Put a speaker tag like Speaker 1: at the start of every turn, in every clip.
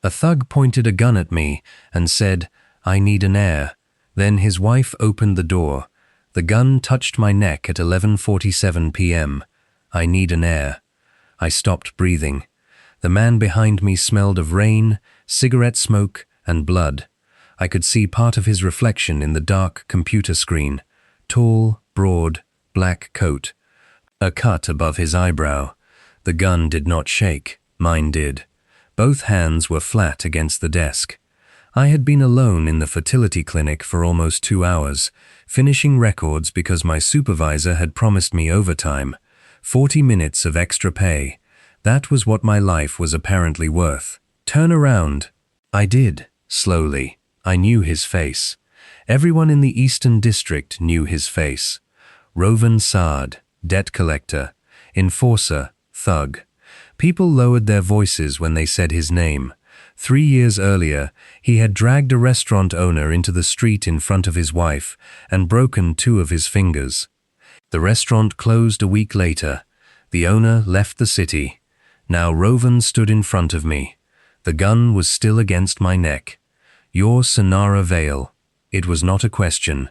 Speaker 1: A thug pointed a gun at me and said, "I need an heir." Then his wife opened the door. The gun touched my neck at 11:47 p.m. I need an heir. I stopped breathing. The man behind me smelled of rain, cigarette smoke, and blood. I could see part of his reflection in the dark computer screen. Tall, broad, black coat. A cut above his eyebrow. The gun did not shake. Mine did. Both hands were flat against the desk. I had been alone in the fertility clinic for almost 2 hours, finishing records because my supervisor had promised me overtime. 40 minutes of extra pay. That was what my life was apparently worth. Turn around. I did, slowly. I knew his face. Everyone in the Eastern District knew his face. Rovan Saad, debt collector, enforcer, thug. People lowered their voices when they said his name. 3 years earlier, he had dragged a restaurant owner into the street in front of his wife and broken 2 of his fingers. The restaurant closed a week later. The owner left the city. Now Rovan stood in front of me. The gun was still against my neck. "You're Sonara Vale." It was not a question.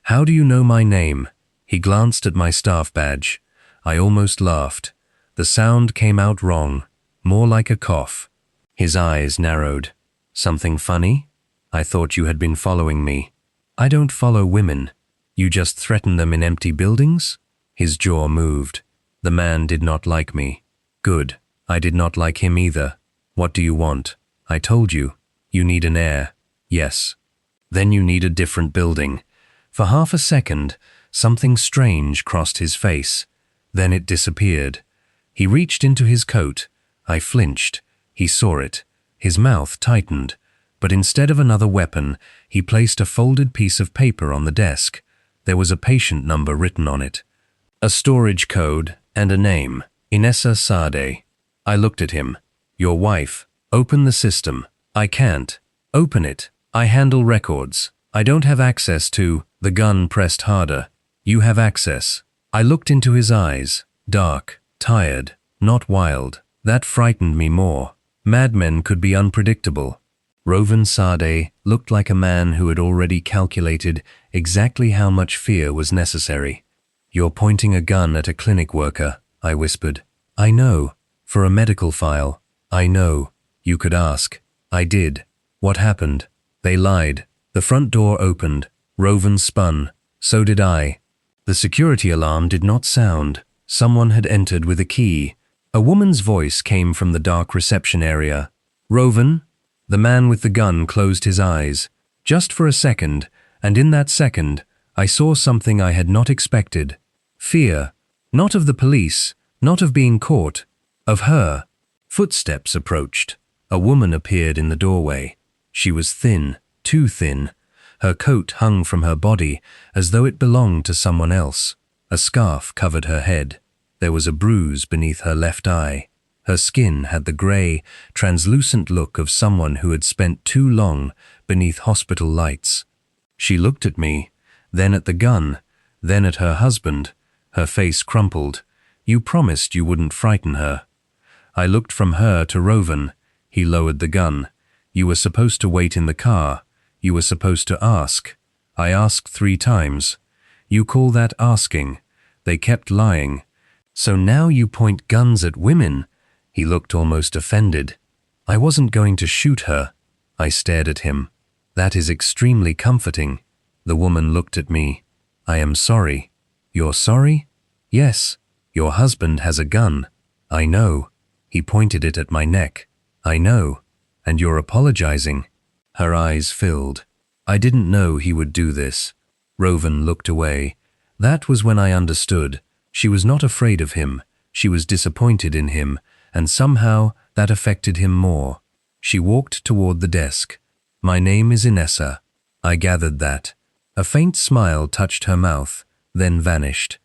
Speaker 1: "How do you know my name?" He glanced at my staff badge. I almost laughed. The sound came out wrong, more like a cough. His eyes narrowed. "Something funny? I thought you had been following me." "I don't follow women. You just threaten them in empty buildings?" His jaw moved. The man did not like me. Good. I did not like him either. "What do you want?" "I told you. You need an heir." "Yes." "Then you need a different building." For half a second, something strange crossed his face. Then it disappeared. He reached into his coat. I flinched. He saw it. His mouth tightened. But instead of another weapon, he placed a folded piece of paper on the desk. There was a patient number written on it. A storage code and a name. Inessa Sade. I looked at him. "Your wife. Open the system." "I can't." "Open it. I handle records. I don't have access to—" The gun pressed harder. "You have access." I looked into his eyes. Dark, tired, not wild. That frightened me more. Madmen could be unpredictable. Rovan Sade looked like a man who had already calculated exactly how much fear was necessary. "You're pointing a gun at a clinic worker," I whispered. "I know. For a medical file. I know. You could ask." I did. "What happened?" They lied. The front door opened. Rovan spun. So did I. The security alarm did not sound. Someone had entered with a key. A woman's voice came from the dark reception area. "Rovan?" The man with the gun closed his eyes. Just for a second, and in that second, I saw something I had not expected. Fear. Not of the police, not of being caught. Of her. Footsteps approached. A woman appeared in the doorway. She was thin, too thin. Her coat hung from her body as though it belonged to someone else. A scarf covered her head. There was a bruise beneath her left eye. Her skin had the grey, translucent look of someone who had spent too long beneath hospital lights. She looked at me, then at the gun, then at her husband. Her face crumpled. "You promised you wouldn't frighten her." I looked from her to Rovan. He lowered the gun. "You were supposed to wait in the car. You were supposed to ask." I asked 3 times. "You call that asking?" They kept lying. "So now you point guns at women?" He looked almost offended. "I wasn't going to shoot her." I stared at him. "That is extremely comforting." The woman looked at me. "I am sorry." "You're sorry?" "Yes. Your husband has a gun." "I know." He pointed it at my neck. "I know. And you're apologizing." Her eyes filled. I didn't know he would do this. Rovan looked away. That was when I understood. She was not afraid of him. She was disappointed in him, and somehow that affected him more. She walked toward the desk. "My name is Inessa." I gathered that. A faint smile touched her mouth, then vanished.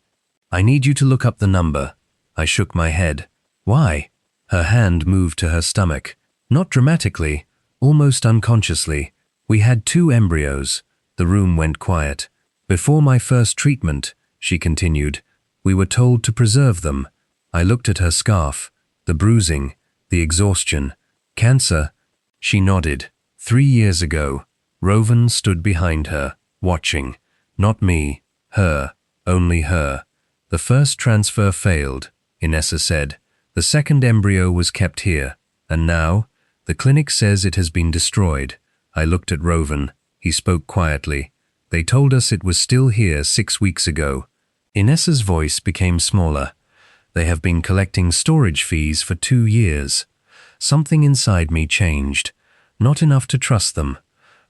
Speaker 1: "I need you to look up the number." I shook my head. "Why?" Her hand moved to her stomach. Not dramatically, almost unconsciously. "We had 2 embryos." The room went quiet. "Before my first treatment," she continued, "we were told to preserve them." I looked at her scarf, the bruising, the exhaustion. "Cancer?" She nodded. 3 years ago. Rowan stood behind her, watching. Not me, her, only her. The first transfer failed, Inessa said. The second embryo was kept here. And now, the clinic says it has been destroyed. I looked at Rowan. He spoke quietly. They told us it was still here 6 weeks ago. Inessa's voice became smaller. They have been collecting storage fees for 2 years. Something inside me changed. Not enough to trust them,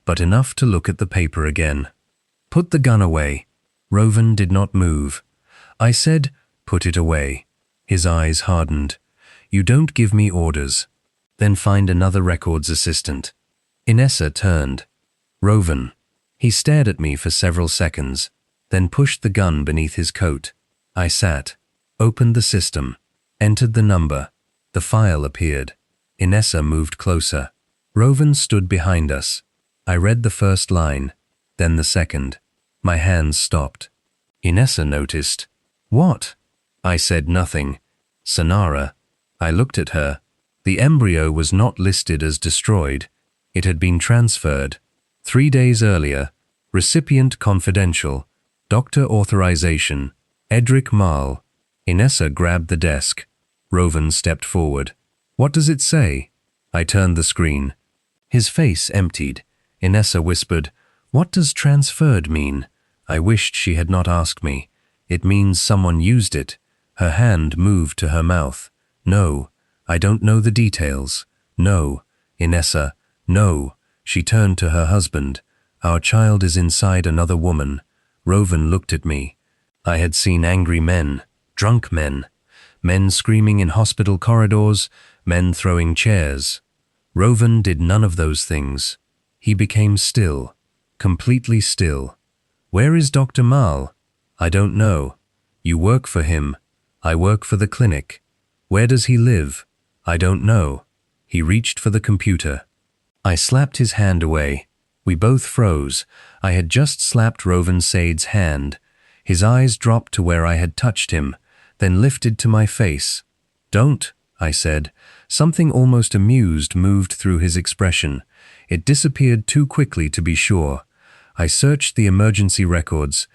Speaker 1: but enough to look at the paper again. Put the gun away. Rowan did not move. I said, put it away. His eyes hardened. You don't give me orders. Then find another records assistant. Inessa turned. Rowan. He stared at me for several seconds, then pushed the gun beneath his coat. I sat, opened the system, entered the number. The file appeared. Inessa moved closer. Rowan stood behind us. I read the first line, then the second. My hands stopped. Inessa noticed. What? I said nothing. Sonara. I looked at her. The embryo was not listed as destroyed. It had been transferred. 3 days earlier. Recipient confidential. Doctor authorization. Edric Marl. Inessa grabbed the desk. Rowan stepped forward. What does it say? I turned the screen. His face emptied. Inessa whispered, What does transferred mean? I wished she had not asked me. It means someone used it. Her hand moved to her mouth. No, I don't know the details. No, Inessa, no. She turned to her husband. Our child is inside another woman. Rowan looked at me. I had seen angry men, drunk men, men screaming in hospital corridors, men throwing chairs. Rowan did none of those things. He became still, completely still. Where is Dr. Marl? I don't know. You work for him. I work for the clinic. Where does he live? I don't know. He reached for the computer. I slapped his hand away. We both froze. I had just slapped Rowan Said's hand. His eyes dropped to where I had touched him, then lifted to my face. Don't, I said. Something almost amused moved through his expression. It disappeared too quickly to be sure. I searched the emergency records,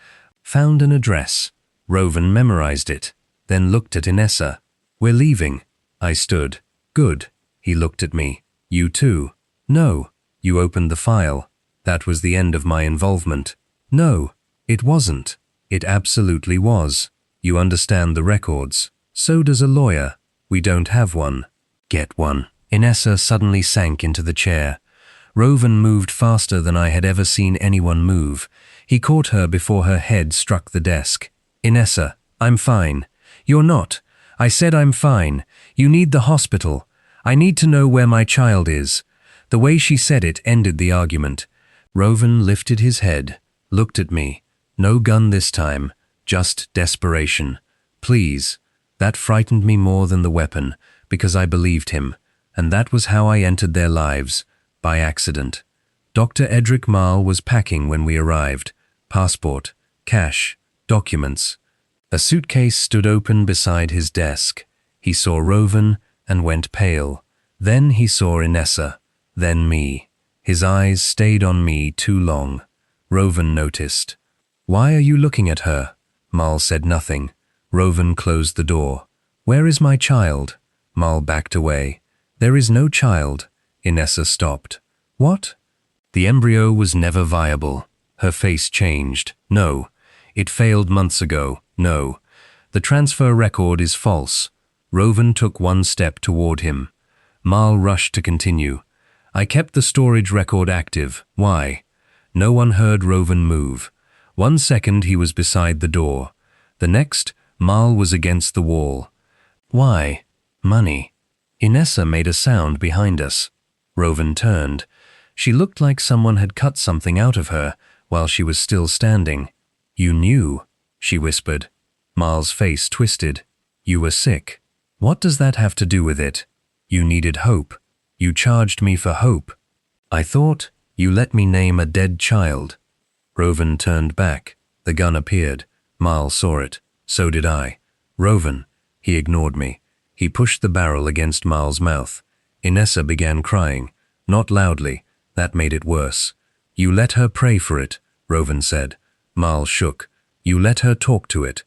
Speaker 1: found an address. Rowan memorized it, then looked at Inessa. We're leaving. I stood. Good. He looked at me. You too? No. You opened the file. That was the end of my involvement. No, it wasn't. It absolutely was. You understand the records. So does a lawyer. We don't have one. Get one. Inessa suddenly sank into the chair. Rowan moved faster than I had ever seen anyone move. He caught her before her head struck the desk. Inessa, I'm fine. You're not. I said I'm fine. You need the hospital. I need to know where my child is. The way she said it ended the argument. Rowan lifted his head, looked at me. No gun this time, just desperation. Please. That frightened me more than the weapon, because I believed him, and that was how I entered their lives, by accident. Dr. Edric Marl was packing when we arrived. Passport, cash, documents. A suitcase stood open beside his desk. He saw Rowan and went pale. Then he saw Inessa, then me. His eyes stayed on me too long. Rowan noticed. Why are you looking at her? Marl said nothing. Rowan closed the door. Where is my child? Marl backed away. There is no child. Inessa stopped. What? The embryo was never viable. Her face changed. No. It failed months ago. No. The transfer record is false. Rowan took one step toward him. Marl rushed to continue. I kept the storage record active. Why? No one heard Rowan move. 1 second he was beside the door. The next, Marl was against the wall. Why? Money. Inessa made a sound behind us. Rowan turned. She looked like someone had cut something out of her while she was still standing. You knew, she whispered. Marl's face twisted. You were sick. What does that have to do with it? You needed hope. You charged me for hope. I thought you let me name a dead child. Rowan turned back. The gun appeared. Marl saw it. So did I. Rowan. He ignored me. He pushed the barrel against Marl's mouth. Inessa began crying. Not loudly. That made it worse. You let her pray for it, Rovan said. Mal shook. You let her talk to it.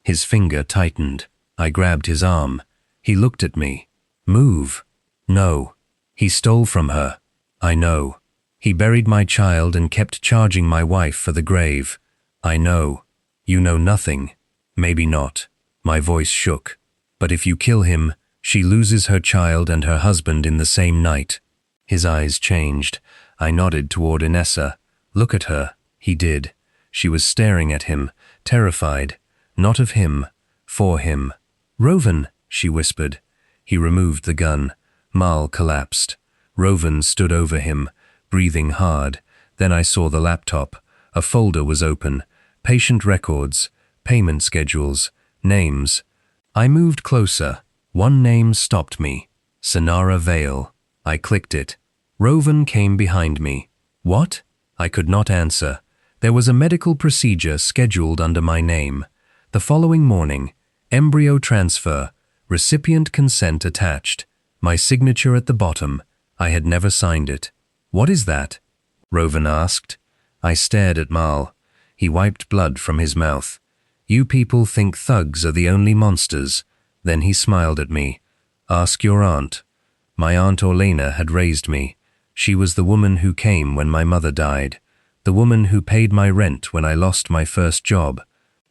Speaker 1: His finger tightened. I grabbed his arm. He looked at me. Move. No. He stole from her. I know. He buried my child and kept charging my wife for the grave. I know. You know nothing. Maybe not. My voice shook. But if you kill him, she loses her child and her husband in the same night. His eyes changed. I nodded toward Inessa. Look at her. He did. She was staring at him, terrified. Not of him. For him. Rovan, she whispered. He removed the gun. Mal collapsed. Rovan stood over him, breathing hard. Then I saw the laptop. A folder was open. Patient records, payment schedules, names. I moved closer. One name stopped me. Sonara Vale. I clicked it. Rovan came behind me. What? I could not answer. There was a medical procedure scheduled under my name. The following morning, embryo transfer, recipient consent attached. My signature at the bottom. I had never signed it. What is that? Rovan asked. I stared at Mal. He wiped blood from his mouth. You people think thugs are the only monsters. Then he smiled at me. Ask your aunt. My aunt Orlena had raised me. She was the woman who came when my mother died. The woman who paid my rent when I lost my first job.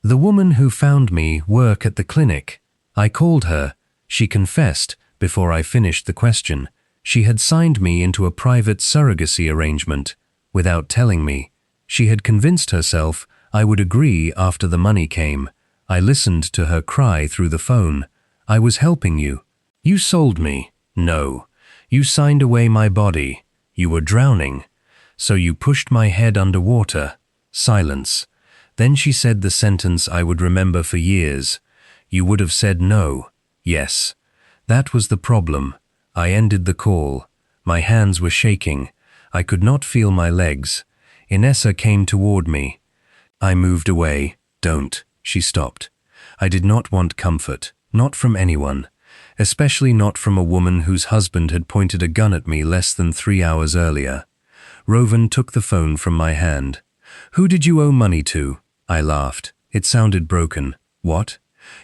Speaker 1: The woman who found me work at the clinic. I called her. She confessed, before I finished the question. She had signed me into a private surrogacy arrangement. Without telling me. She had convinced herself I would agree after the money came. I listened to her cry through the phone. I was helping you. You sold me. No. You signed away my body. You were drowning. So you pushed my head underwater. Silence. Then she said the sentence I would remember for years. You would have said no. Yes. That was the problem. I ended the call. My hands were shaking. I could not feel my legs. Inessa came toward me. I moved away. Don't. She stopped. I did not want comfort. Not from anyone. Especially not from a woman whose husband had pointed a gun at me less than 3 hours earlier. Rovan took the phone from my hand. Who did you owe money to? I laughed. It sounded broken. What?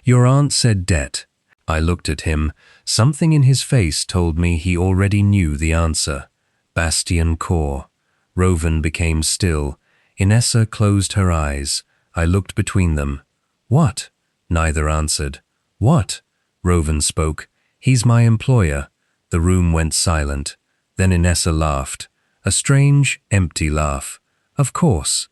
Speaker 1: Your aunt said debt. I looked at him. Something in his face told me he already knew the answer. Bastian Core. Rovan became still. Inessa closed her eyes. I looked between them. What? Neither answered. What? Rovan spoke. He's my employer. The room went silent. Then Inessa laughed. A strange, empty laugh. Of course.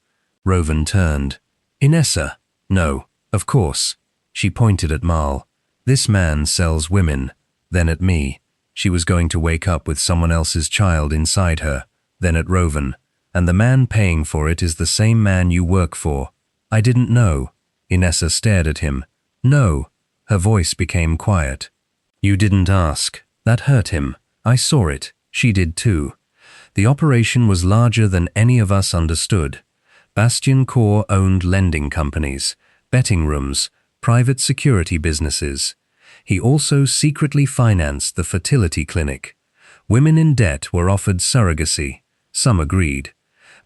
Speaker 1: Rovan turned. Inessa. No, of course. She pointed at Mal. This man sells women. Then at me. She was going to wake up with someone else's child inside her. Then at Rovan. And the man paying for it is the same man you work for. I didn't know. Inessa stared at him. No. Her voice became quiet. You didn't ask. That hurt him. I saw it. She did too. The operation was larger than any of us understood. Bastian Core owned lending companies, betting rooms, private security businesses. He also secretly financed the fertility clinic. Women in debt were offered surrogacy. Some agreed.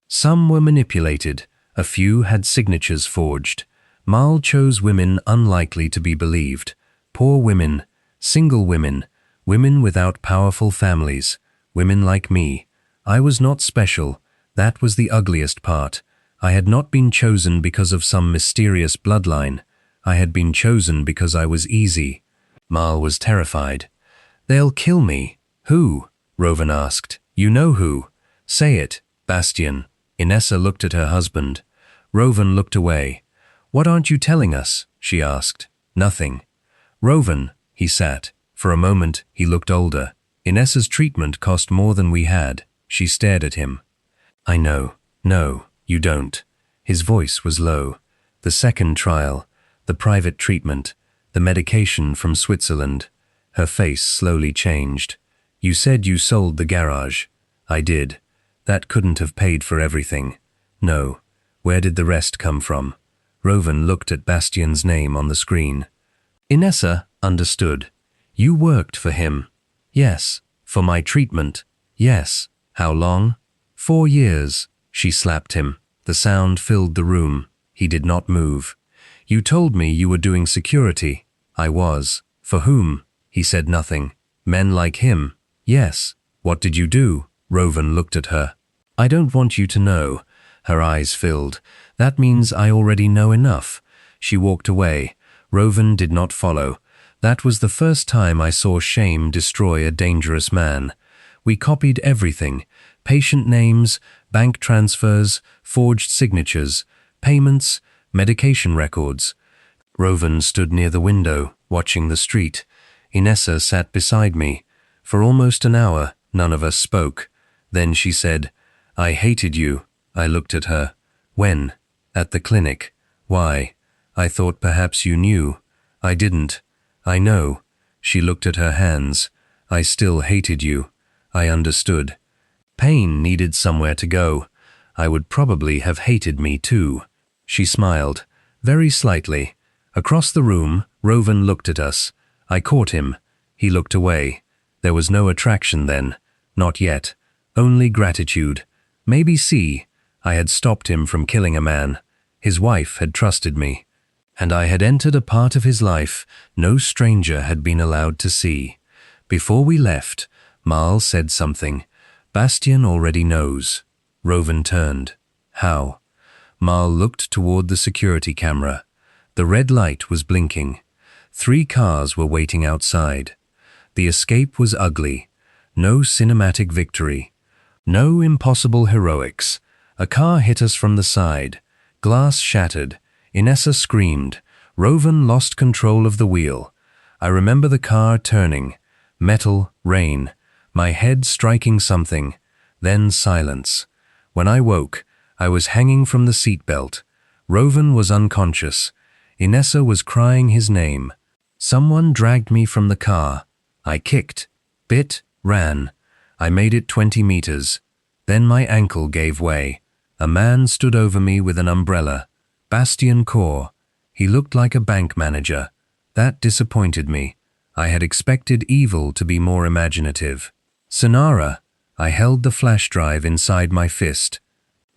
Speaker 1: Some were manipulated. A few had signatures forged. Mal chose women unlikely to be believed. Poor women, single women, women without powerful families, women like me. I was not special. That was the ugliest part. I had not been chosen because of some mysterious bloodline. I had been chosen because I was easy. Mal was terrified. They'll kill me. Who? Rovan asked. You know who. Say it, Bastian. Inessa looked at her husband. Rovan looked away. What aren't you telling us? She asked. Nothing. Rovan, he sat. For a moment, he looked older. Inessa's treatment cost more than we had. She stared at him. I know. No, you don't. His voice was low. The second trial, the private treatment, the medication from Switzerland. Her face slowly changed. You said you sold the garage. I did. That couldn't have paid for everything. No. Where did the rest come from? Rovan looked at Bastian's name on the screen. Inessa understood. You worked for him. Yes. For my treatment. Yes. How long? 4 years. She slapped him. The sound filled the room. He did not move. You told me you were doing security. I was. For whom? He said nothing. Men like him? Yes. What did you do? Rowan looked at her. I don't want you to know. Her eyes filled. That means I already know enough. She walked away. Rowan did not follow. That was the first time I saw shame destroy a dangerous man. We copied everything. Patient names, bank transfers, forged signatures, payments, medication records. Rowan stood near the window, watching the street. Inessa sat beside me. For almost an hour, none of us spoke. Then she said, I hated you. I looked at her. When? At the clinic. Why? I thought perhaps you knew. I didn't. I know. She looked at her hands. I still hated you. I understood. Pain needed somewhere to go. I would probably have hated me too. She smiled, very slightly. Across the room, Rowan looked at us. I caught him. He looked away. There was no attraction then. Not yet. Only gratitude. Maybe see. I had stopped him from killing a man. His wife had trusted me. And I had entered a part of his life no stranger had been allowed to see. Before we left, Mal said something. Bastien already knows. Rowan turned. How? Mal looked toward the security camera. The red light was blinking. 3 cars were waiting outside. The escape was ugly. No cinematic victory. No impossible heroics. A car hit us from the side. Glass shattered. Inessa screamed. Rowan lost control of the wheel. I remember the car turning. Metal, rain. My head striking something. Then silence. When I woke, I was hanging from the seatbelt. Rowan was unconscious. Inessa was crying his name. Someone dragged me from the car. I kicked, bit, ran. I made it 20 meters. Then my ankle gave way. A man stood over me with an umbrella. Bastien Cour. He looked like a bank manager. That disappointed me. I had expected evil to be more imaginative. Sonara. I held the flash drive inside my fist.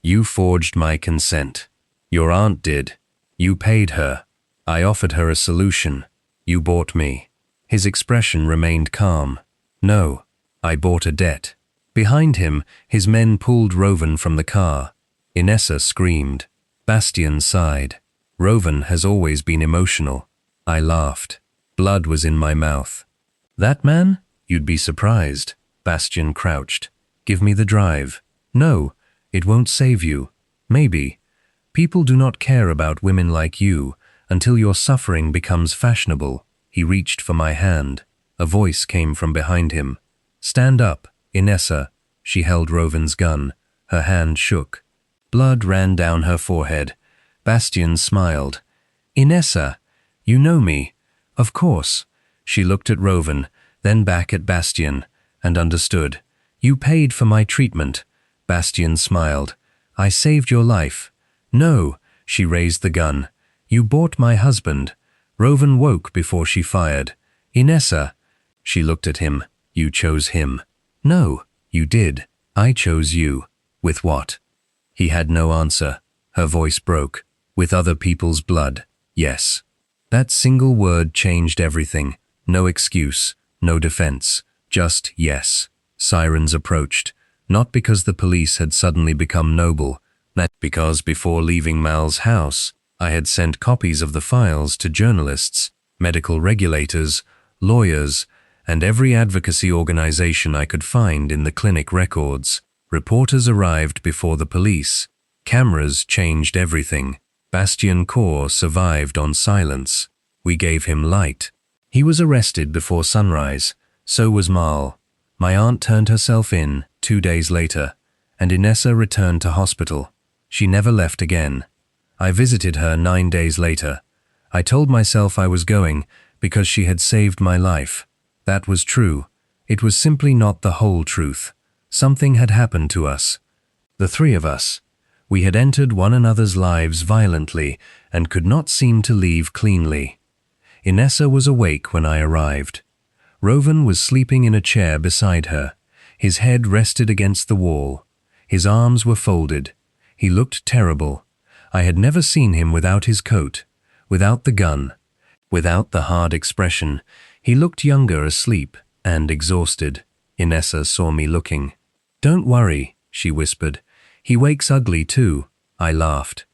Speaker 1: You forged my consent. Your aunt did. You paid her. I offered her a solution. You bought me. His expression remained calm. No, I bought a debt. Behind him, his men pulled Rowan from the car. Inessa screamed. Bastien sighed. Rowan has always been emotional. I laughed. Blood was in my mouth. That man? You'd be surprised. Bastien crouched. Give me the drive. No, it won't save you. Maybe. People do not care about women like you until your suffering becomes fashionable. He reached for my hand. A voice came from behind him. Stand up, Inessa. She held Rowan's gun. Her hand shook. Blood ran down her forehead. Bastien smiled. Inessa, you know me. Of course. She looked at Rowan, then back at Bastien, and understood. You paid for my treatment. Bastien smiled. I saved your life. No, she raised the gun. You bought my husband. Rowan woke before she fired. Inessa. She looked at him. You chose him. No, you did. I chose you. With what? He had no answer. Her voice broke. With other people's blood. Yes. That single word changed everything. No excuse. No defense. Just yes. Sirens approached. Not because the police had suddenly become noble, but because before leaving Mal's house, I had sent copies of the files to journalists, medical regulators, lawyers, and every advocacy organization I could find in the clinic records. Reporters arrived before the police. Cameras changed everything. Bastien Cour survived on silence. We gave him light. He was arrested before sunrise. So was Mal. My aunt turned herself in 2 days later, and Inessa returned to hospital. She never left again. I visited her 9 days later. I told myself I was going because she had saved my life. That was true. It was simply not the whole truth. Something had happened to us. The 3 of us. We had entered one another's lives violently and could not seem to leave cleanly. Inessa was awake when I arrived. Rowan was sleeping in a chair beside her. His head rested against the wall. His arms were folded. He looked terrible. I had never seen him without his coat, without the gun, without the hard expression. He looked younger, asleep and exhausted. Inessa saw me looking. "Don't worry," she whispered. "He wakes ugly too." I laughed.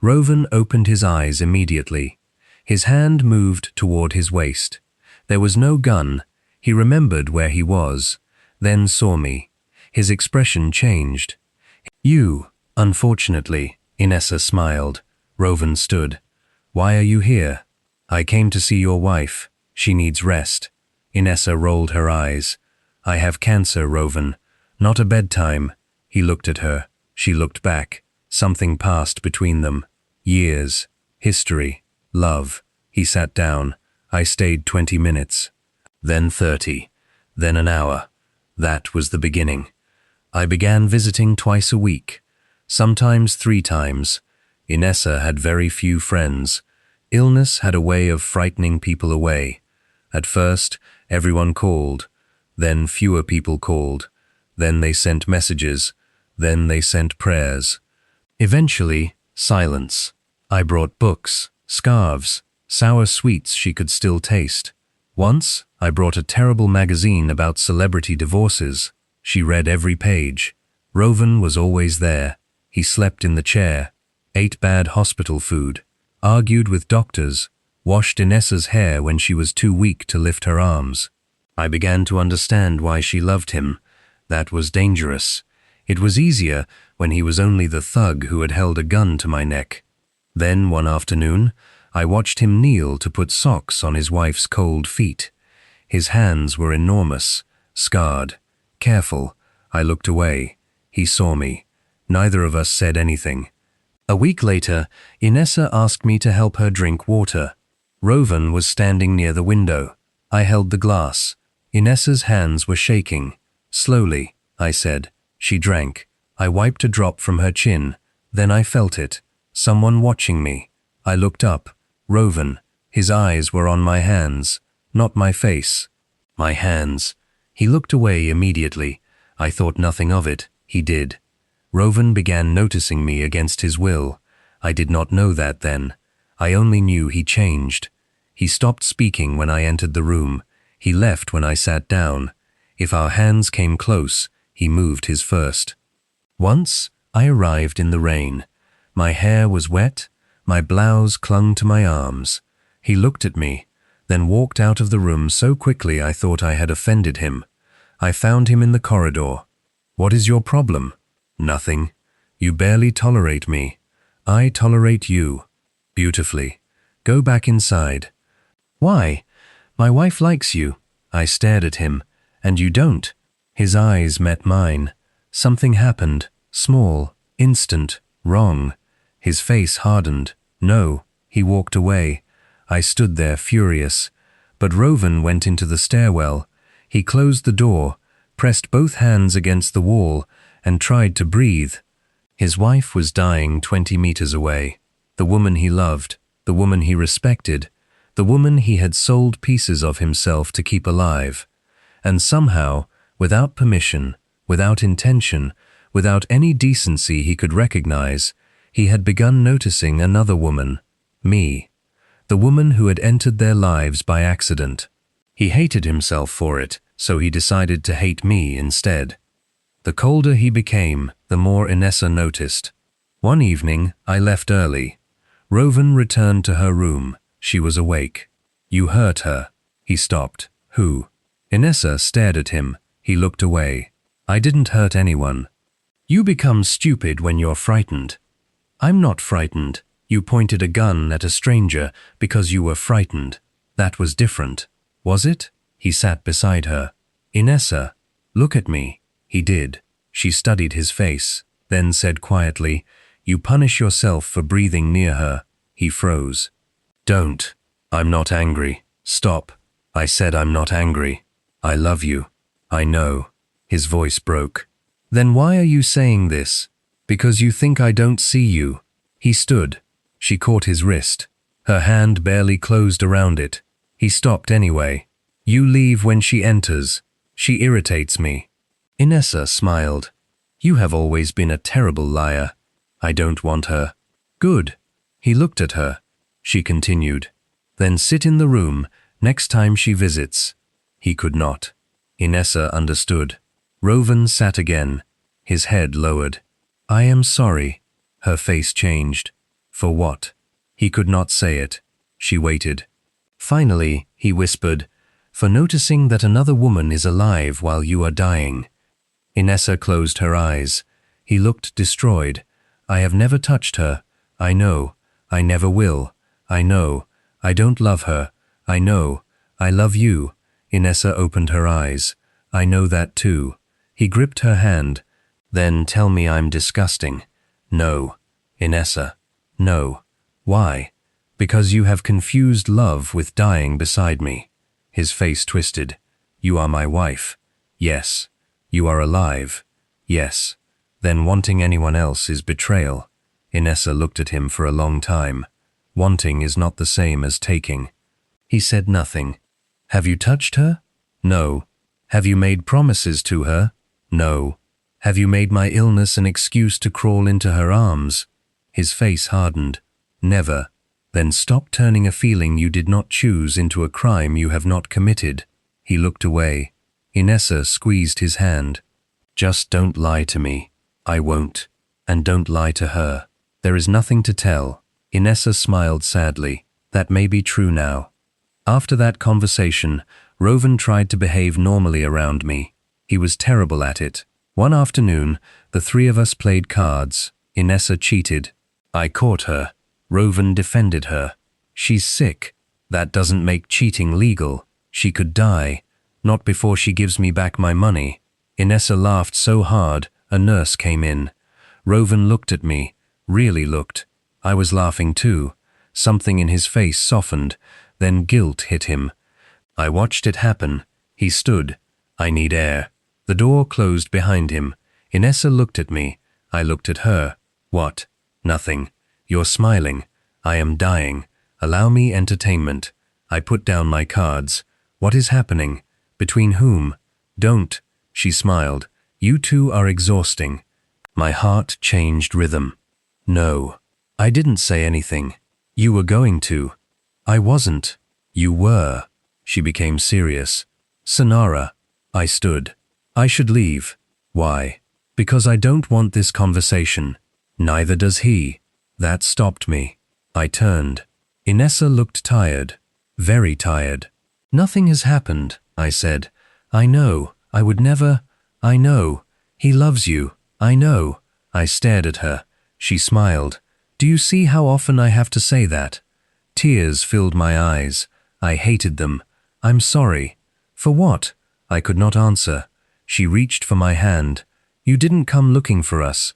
Speaker 1: Rovan opened his eyes immediately. His hand moved toward his waist. There was no gun. He remembered where he was, then saw me. His expression changed. "You, unfortunately," Inessa smiled. Rovan stood. "Why are you here?" "I came to see your wife. She needs rest." Inessa rolled her eyes. "I have cancer, Rovan. Not a bedtime." He looked at her. She looked back. Something passed between them. Years. History. Love. He sat down. I stayed 20 minutes. Then 30. Then an hour. That was the beginning. I began visiting twice a week. Sometimes 3 times. Inessa had very few friends. Illness had a way of frightening people away. At first, everyone called. Then fewer people called. Then they sent messages. Then they sent prayers. Eventually, silence. I brought books, scarves, sour sweets she could still taste. Once, I brought a terrible magazine about celebrity divorces. She read every page. Rovan was always there. He slept in the chair, ate bad hospital food, argued with doctors, washed Inessa's hair when she was too weak to lift her arms. I began to understand why she loved him. That was dangerous. It was easier when he was only the thug who had held a gun to my neck. Then, one afternoon, I watched him kneel to put socks on his wife's cold feet. His hands were enormous, scarred. Careful. I looked away. He saw me. Neither of us said anything. A week later, Inessa asked me to help her drink water. Rovan was standing near the window. I held the glass. Inessa's hands were shaking. "Slowly," I said. She drank. I wiped a drop from her chin. Then I felt it. Someone watching me. I looked up. Rovan. His eyes were on my hands, not my face. My hands. He looked away immediately. I thought nothing of it. He did. Rovan began noticing me against his will. I did not know that then. I only knew he changed. He stopped speaking when I entered the room. He left when I sat down. If our hands came close, he moved his first. Once, I arrived in the rain. My hair was wet. My blouse clung to my arms. He looked at me, then walked out of the room so quickly I thought I had offended him. I found him in the corridor. "What is your problem?" "Nothing. You barely tolerate me. I tolerate you." "Beautifully. Go back inside." "Why? My wife likes you." I stared at him. "And you don't." His eyes met mine. Something happened. Small, instant, wrong. His face hardened. "No." He walked away. I stood there furious. But Rovan went into the stairwell. He closed the door, pressed both hands against the wall, and tried to breathe. His wife was dying 20 meters away. The woman he loved, the woman he respected, the woman he had sold pieces of himself to keep alive. And somehow, without permission, without intention, without any decency he could recognize, he had begun noticing another woman, me, the woman who had entered their lives by accident. He hated himself for it, so he decided to hate me instead. The colder he became, the more Inessa noticed. One evening, I left early. Rovan returned to her room. She was awake. "You hurt her." He stopped. "Who?" Inessa stared at him. He looked away. "I didn't hurt anyone." "You become stupid when you're frightened." "I'm not frightened. You pointed a gun at a stranger because you were frightened. That was different. Was it?" He sat beside her. "Inessa, look at me." He did. She studied his face, then said quietly, "You punish yourself for breathing near her." He froze. "Don't. I'm not angry. Stop." I said, "I'm not angry. I love you." "I know." His voice broke. "Then why are you saying this?" "Because you think I don't see you." He stood. She caught his wrist. Her hand barely closed around it. He stopped anyway. "You leave when she enters. She irritates me." Inessa smiled. You have always been a terrible liar. I don't want her. Good. He looked at her. She continued. Then sit in the room next time she visits. He could not. Inessa understood. Rowan sat again, his head lowered. I am sorry. Her face changed. For what? He could not say it. She waited. Finally, he whispered, for noticing that another woman is alive while you are dying. Inessa closed her eyes. He looked destroyed. I have never touched her. I know. I never will. I know. I don't love her. I know. I love you. Inessa opened her eyes. I know that too. He gripped her hand. Then tell me I'm disgusting. No. Inessa. No. Why? Because you have confused love with dying beside me. His face twisted. You are my wife. Yes. You are alive. Yes. Then wanting anyone else is betrayal. Inessa looked at him for a long time. Wanting is not the same as taking. He said nothing. Have you touched her? No. Have you made promises to her? No. Have you made my illness an excuse to crawl into her arms? His face hardened. Never. Then stop turning a feeling you did not choose into a crime you have not committed. He looked away. Inessa squeezed his hand. Just don't lie to me. I won't. And don't lie to her. There is nothing to tell. Inessa smiled sadly. That may be true now. After that conversation, Rowan tried to behave normally around me. He was terrible at it. One afternoon, the three of us played cards. Inessa cheated. I caught her. Rowan defended her. She's sick. That doesn't make cheating legal. She could die. Not before she gives me back my money. Inessa laughed so hard, a nurse came in. Rowan looked at me. Really looked. I was laughing too. Something in his face softened. Then guilt hit him. I watched it happen. He stood. I need air. The door closed behind him. Inessa looked at me. I looked at her. What? Nothing. You're smiling. I am dying. Allow me entertainment. I put down my cards. What is happening? Between whom? Don't. She smiled. You two are exhausting. My heart changed rhythm. No. I didn't say anything. You were going to. I wasn't. You were. She became serious. Sonara. I stood. I should leave. Why? Because I don't want this conversation. Neither does he. That stopped me. I turned. Inessa looked tired. Very tired. Nothing has happened, I said. I know. I would never. I know. He loves you. I know. I stared at her. She smiled. Do you see how often I have to say that? Tears filled my eyes. I hated them. I'm sorry. For what? I could not answer. She reached for my hand. You didn't come looking for us.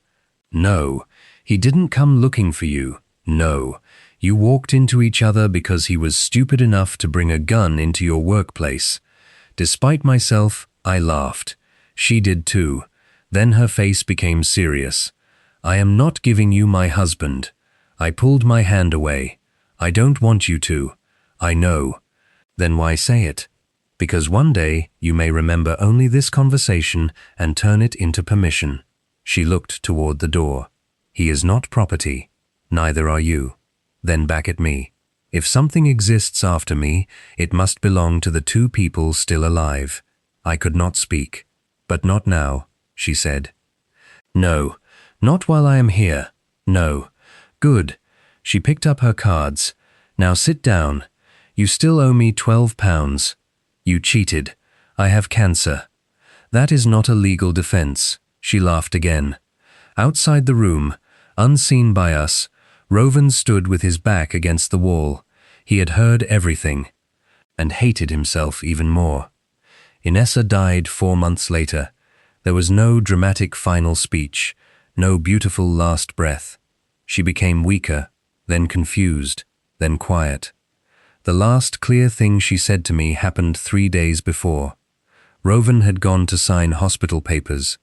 Speaker 1: No. He didn't come looking for you. No. You walked into each other because he was stupid enough to bring a gun into your workplace. Despite myself, I laughed. She did too. Then her face became serious. I am not giving you my husband. I pulled my hand away. I don't want you to. I know. Then why say it? Because one day you may remember only this conversation and turn it into permission. She looked toward the door. He is not property. Neither are you. Then back at me. If something exists after me, it must belong to the two people still alive. I could not speak. But not now, she said. No, not while I am here. No. Good. She picked up her cards. Now sit down. You still owe me £12. You cheated. I have cancer. That is not a legal defense. She laughed again. Outside the room, unseen by us, Rowan stood with his back against the wall. He had heard everything, and hated himself even more. Inessa died 4 months later. There was no dramatic final speech, no beautiful last breath. She became weaker, then confused, then quiet. The last clear thing she said to me happened 3 days before. Rowan had gone to sign hospital papers.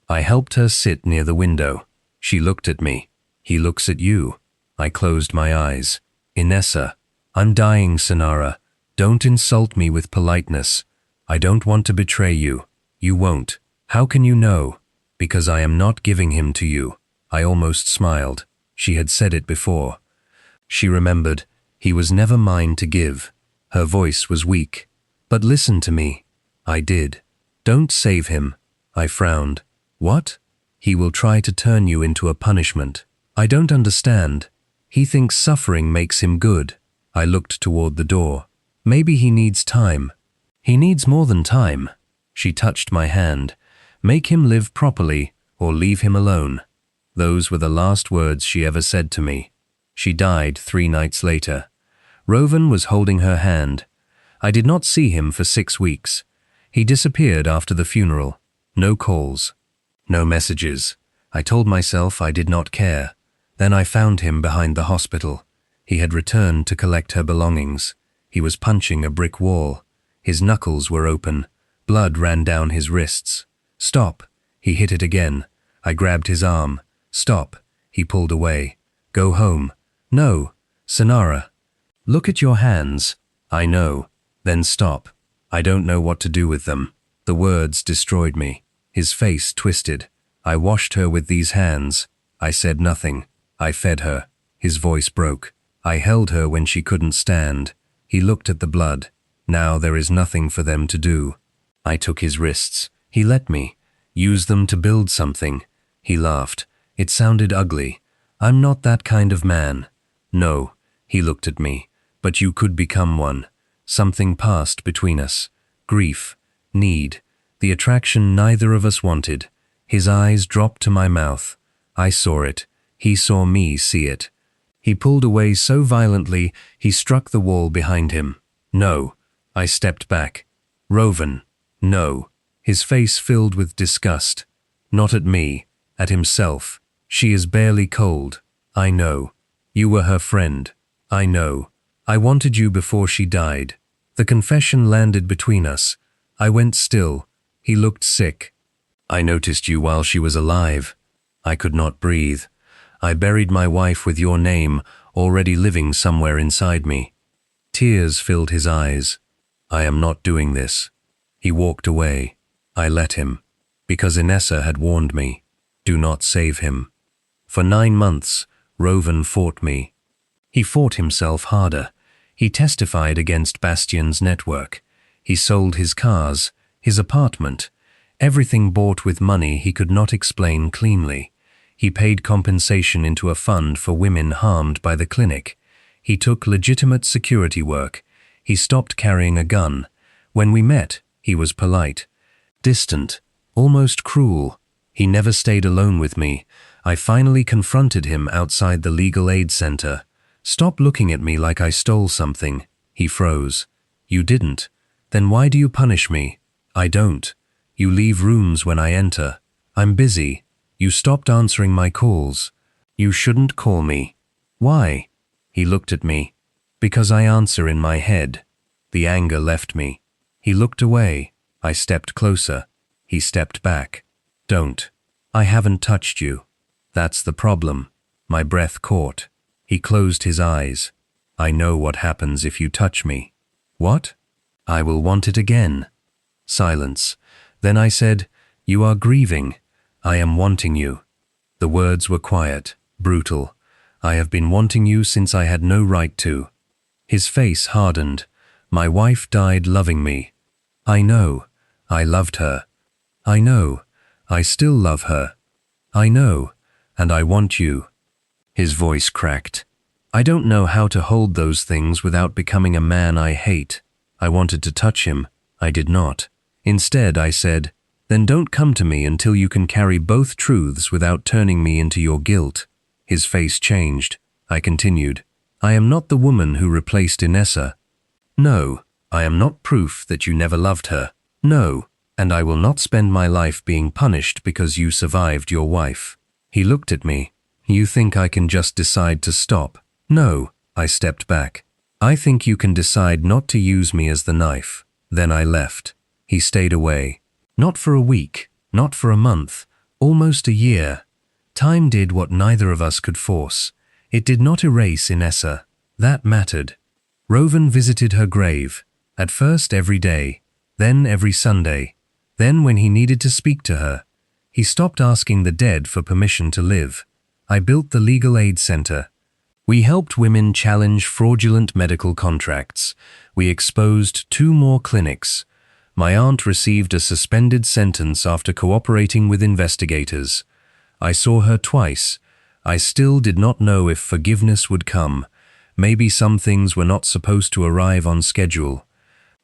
Speaker 1: I helped her sit near the window. She looked at me. He looks at you. I closed my eyes. Inessa, I'm dying, Sonara. Don't insult me with politeness. I don't want to betray you. You won't. How can you know? Because I am not giving him to you. I almost smiled. She had said it before. She remembered. He was never mine to give. Her voice was weak. But listen to me. I did. Don't save him. I frowned. What? He will try to turn you into a punishment. I don't understand. He thinks suffering makes him good. I looked toward the door. Maybe he needs time. He needs more than time. She touched my hand. Make him live properly, or leave him alone. Those were the last words she ever said to me. She died 3 nights later. Rowan was holding her hand. I did not see him for 6 weeks. He disappeared after the funeral. No calls. No messages. I told myself I did not care. Then I found him behind the hospital. He had returned to collect her belongings. He was punching a brick wall. His knuckles were open. Blood ran down his wrists. Stop. He hit it again. I grabbed his arm. Stop. He pulled away. Go home. No. Sonara. Look at your hands. I know. Then stop. I don't know what to do with them. The words destroyed me. His face twisted. I washed her with these hands. I said nothing. I fed her. His voice broke. I held her when she couldn't stand. He looked at the blood. Now there is nothing for them to do. I took his wrists. He let me. Use them to build something. He laughed. It sounded ugly. I'm not that kind of man. No. He looked at me. But you could become one. Something passed between us. Grief. Need. The attraction neither of us wanted. His eyes dropped to my mouth. I saw it. He saw me see it. He pulled away so violently he struck the wall behind him. No. I stepped back. Rowan. No. His face filled with disgust. Not at me. At himself. She is barely cold. I know. You were her friend. I know. I wanted you before she died. The confession landed between us. I went still. He looked sick. I noticed you while she was alive. I could not breathe. I buried my wife with your name already living somewhere inside me. Tears filled his eyes. I am not doing this. He walked away. I let him. Because Inessa had warned me. Do not save him. For 9 months, Rowan fought me. He fought himself harder. He testified against Bastian's network. He sold his cars, his apartment, everything bought with money he could not explain cleanly. He paid compensation into a fund for women harmed by the clinic. He took legitimate security work. He stopped carrying a gun. When we met, he was polite, distant, almost cruel. He never stayed alone with me. I finally confronted him outside the legal aid center. Stop looking at me like I stole something. He froze. You didn't. Then why do you punish me? I don't. You leave rooms when I enter. I'm busy. You stopped answering my calls. You shouldn't call me. Why? He looked at me. Because I answer in my head. The anger left me. He looked away. I stepped closer. He stepped back. Don't. I haven't touched you. That's the problem. My breath caught. He closed his eyes. I know what happens if you touch me. What? I will want it again. Silence. Then I said, you are grieving. I am wanting you. The words were quiet, brutal. I have been wanting you since I had no right to. His face hardened. My wife died loving me. I know. I loved her. I know. I still love her. I know. And I want you. His voice cracked. I don't know how to hold those things without becoming a man I hate. I wanted to touch him. I did not. Instead, I said, then don't come to me until you can carry both truths without turning me into your guilt. His face changed. I continued, I am not the woman who replaced Inessa. No, I am not proof that you never loved her. No, and I will not spend my life being punished because you survived your wife. He looked at me. You think I can just decide to stop? No, I stepped back. I think you can decide not to use me as the knife. Then I left. He stayed away. Not for a week, not for a month, almost a year. Time did what neither of us could force. It did not erase Inessa. That mattered. Rowan visited her grave, at first every day, then every Sunday. Then when he needed to speak to her, he stopped asking the dead for permission to live. I built the Legal Aid Center. We helped women challenge fraudulent medical contracts. We exposed 2 more clinics. My aunt received a suspended sentence after cooperating with investigators. I saw her twice. I still did not know if forgiveness would come. Maybe some things were not supposed to arrive on schedule.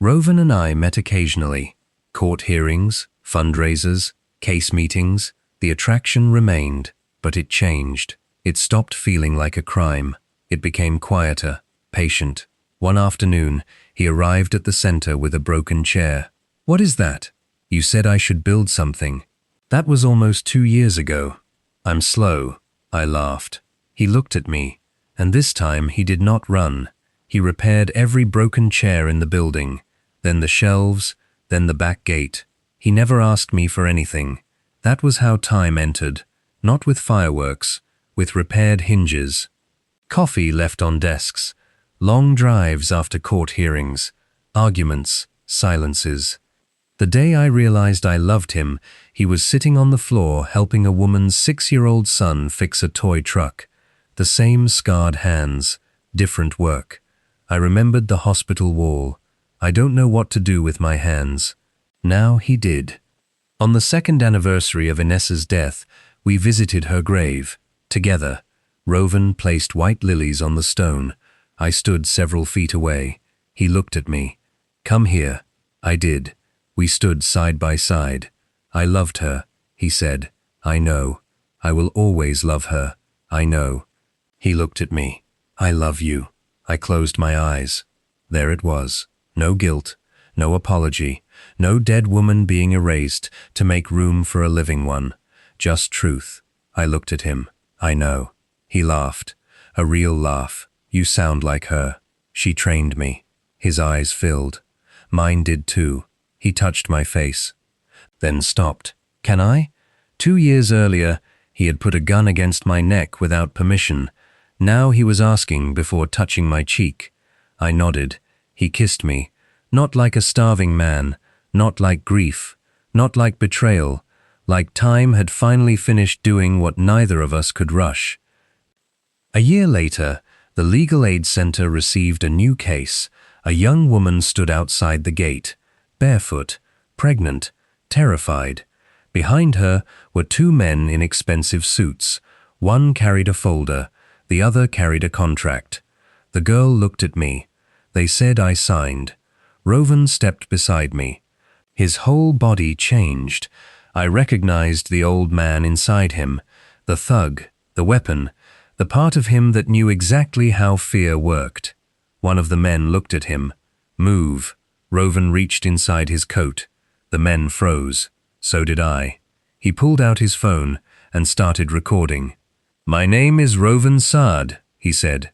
Speaker 1: Rovan and I met occasionally. Court hearings, fundraisers, case meetings. The attraction remained, but it changed. It stopped feeling like a crime. It became quieter, patient. One afternoon, he arrived at the center with a broken chair. "What is that? You said I should build something." "That was almost 2 years ago." "I'm slow," I laughed. He looked at me, and this time he did not run. He repaired every broken chair in the building, then the shelves, then the back gate. He never asked me for anything. That was how time entered, not with fireworks, with repaired hinges. Coffee left on desks, long drives after court hearings, arguments, silences. The day I realized I loved him, he was sitting on the floor helping a woman's 6-year-old son fix a toy truck. The same scarred hands, different work. I remembered the hospital wall. I don't know what to do with my hands. Now he did. On the 2nd anniversary of Inessa's death, we visited her grave, together. Rovan placed white lilies on the stone. I stood several feet away. He looked at me. "Come here." I did. We stood side by side. "I loved her," he said. "I know. I will always love her. I know." He looked at me. "I love you." I closed my eyes. There it was. No guilt, no apology, no dead woman being erased to make room for a living one. Just truth. I looked at him. "I know." He laughed. A real laugh. "You sound like her. She trained me." His eyes filled. Mine did too. He touched my face, then stopped. "Can I?" 2 years earlier, he had put a gun against my neck without permission. Now he was asking before touching my cheek. I nodded. He kissed me, not like a starving man, not like grief, not like betrayal, like time had finally finished doing what neither of us could rush. A year later, the Legal Aid Center received a new case. A young woman stood outside the gate, barefoot, pregnant, terrified. Behind her were 2 men in expensive suits. One carried a folder, the other carried a contract. The girl looked at me. They said I signed. Rovan stepped beside me. His whole body changed. I recognized the old man inside him, the thug, the weapon, the part of him that knew exactly how fear worked. One of the men looked at him. "Move." Rovan reached inside his coat. The men froze. So did I. He pulled out his phone and started recording. "My name is Rovan Saad," he said.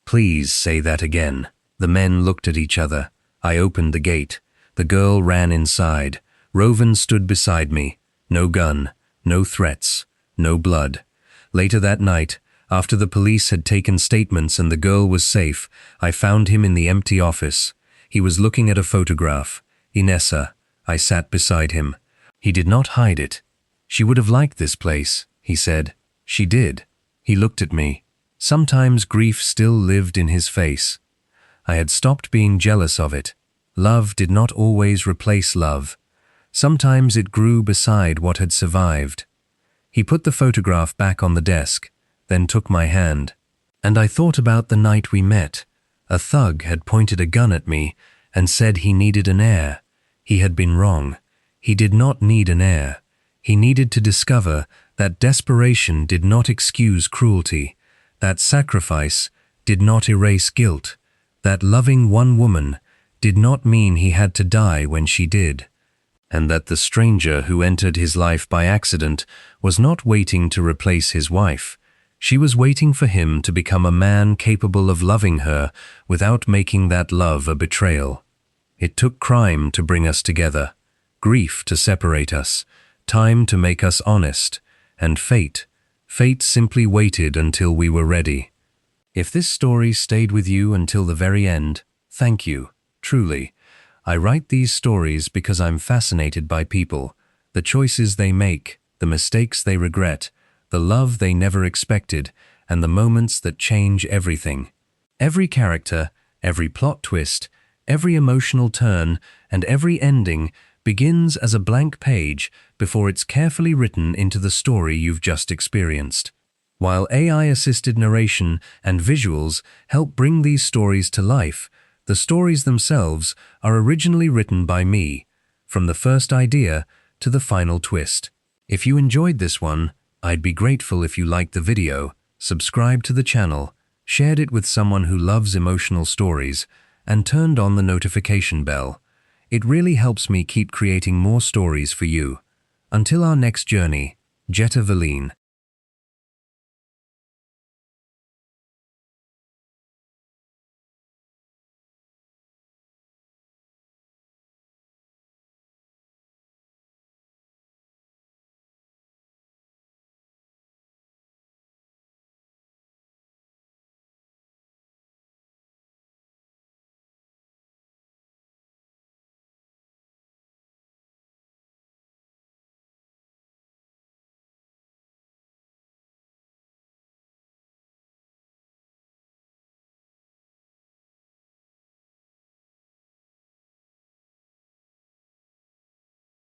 Speaker 1: "Please say that again." The men looked at each other. I opened the gate. The girl ran inside. Rovan stood beside me. No gun, no threats, no blood. Later that night, after the police had taken statements and the girl was safe, I found him in the empty office. He was looking at a photograph. Inessa. I sat beside him. He did not hide it. "She would have liked this place," he said. "She did." He looked at me. Sometimes grief still lived in his face. I had stopped being jealous of it. Love did not always replace love. Sometimes it grew beside what had survived. He put the photograph back on the desk, then took my hand. And I thought about the night we met. A thug had pointed a gun at me and said he needed an heir. He had been wrong. He did not need an heir. He needed to discover that desperation did not excuse cruelty, that sacrifice did not erase guilt, that loving one woman did not mean he had to die when she did, and that the stranger who entered his life by accident was not waiting to replace his wife. She was waiting for him to become a man capable of loving her without making that love a betrayal. It took crime to bring us together, grief to separate us, time to make us honest, and fate simply waited until we were ready. If this story stayed with you until the very end, thank you, truly. I write these stories because I'm fascinated by people, the choices they make, the mistakes they regret, the love they never expected, and the moments that change everything. Every character, every plot twist, every emotional turn, and every ending begins as a blank page before it's carefully written into the story you've just experienced. While AI-assisted narration and visuals help bring these stories to life, the stories themselves are originally written by me, from the first idea to the final twist. If you enjoyed this one, I'd be grateful if you liked the video, subscribed to the channel, shared it with someone who loves emotional stories, and turned on the notification bell. It really helps me keep creating more stories for you. Until our next journey, Jetta Veline.